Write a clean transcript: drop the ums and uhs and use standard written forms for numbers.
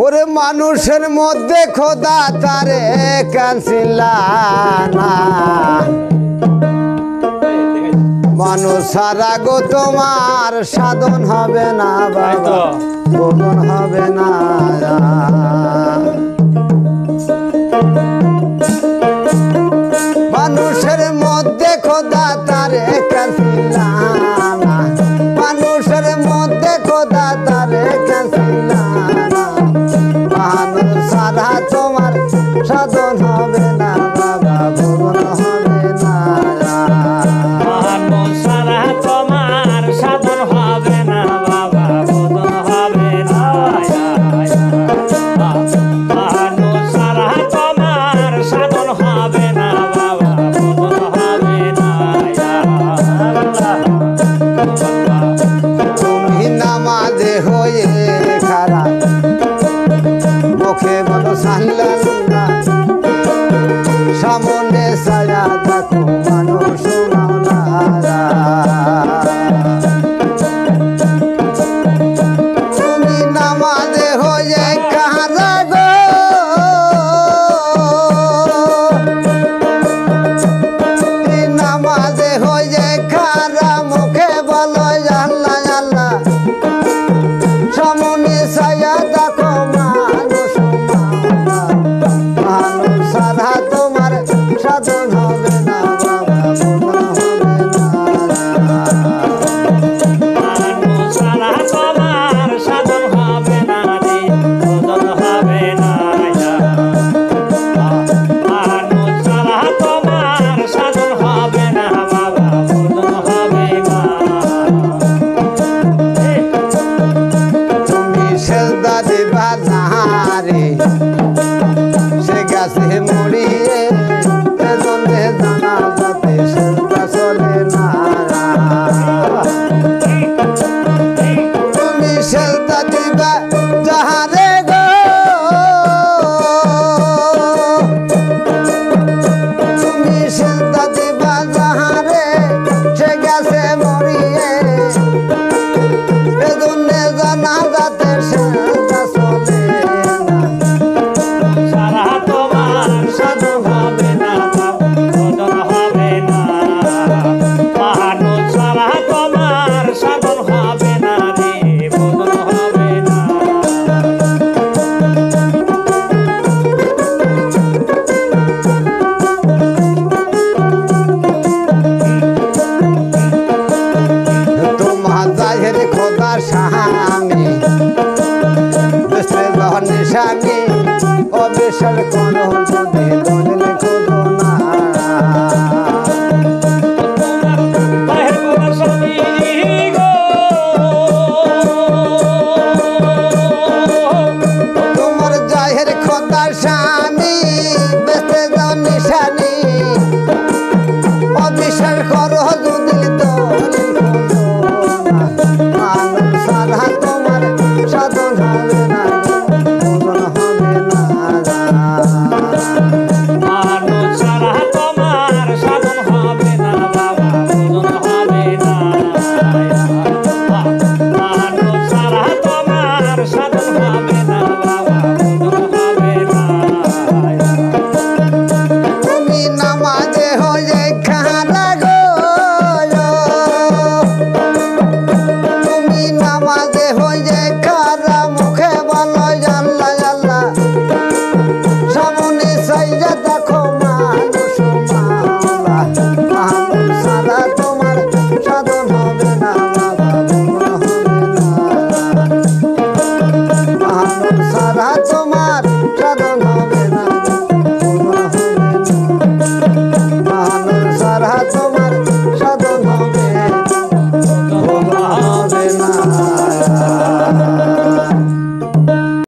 ওরে মানুষের মধ্যে খোদা তারে কানছিলা না, মানুষ সারা গো তোমার সাধন হবে না বাবা, ভোজন হবে না। মানুষের মধ্যে খোদা তারে কানছিলা না, মানুষের মধ্যে খোদা তারে কানছিলা না, মানুষ সারা তোমার সাধন হবে না বাবা, ভোজন হবে না। সামনে সায়া দেখো মানুষ তুমি নামাজে হয়ে কারা গো, নামাজে হয়ে কারা মুখে বলো আল্লাহ আল্লাহ, সামনে সায়া দেখো মানুষ সারা তোমার সাধন হবে না বাবা, ভোজন হবে না। সারা তোমার সাধন হবে না রে, ভোজন হবে না। সারা তোমার সাধন হবে না বাবা, ভোজন হবে না। তুমি সেজদা দিবা যাহারে সে গাছে মরিয়ে, এজন্যে জানাজাতে সেজদা চলে না। তুমি সেজদা দিবা যাহারে গো, তুমি সেজদা দিবা যাহারে সে গাছে মরিয়ে, এজন্যে জানাজাতে সেজদা চলে না। সারা তোমার সাধন হবে না বাবা, ভোজন হবে না। সারা তোমার সাধন হবে না রে, ভোজন হবে না। তোমার জাহের খোদা স্বামী বেশে যখন নিশানি, অবিশ্বাস করো যদি দলিল খোঁজো না। তোমার জাহের খোদা স্বামী বেশে যখন নিশানি, অবিশ্বাস করো যদি দলিল খোঁজো না। মানুষ সারা তোমার সাধন হবে না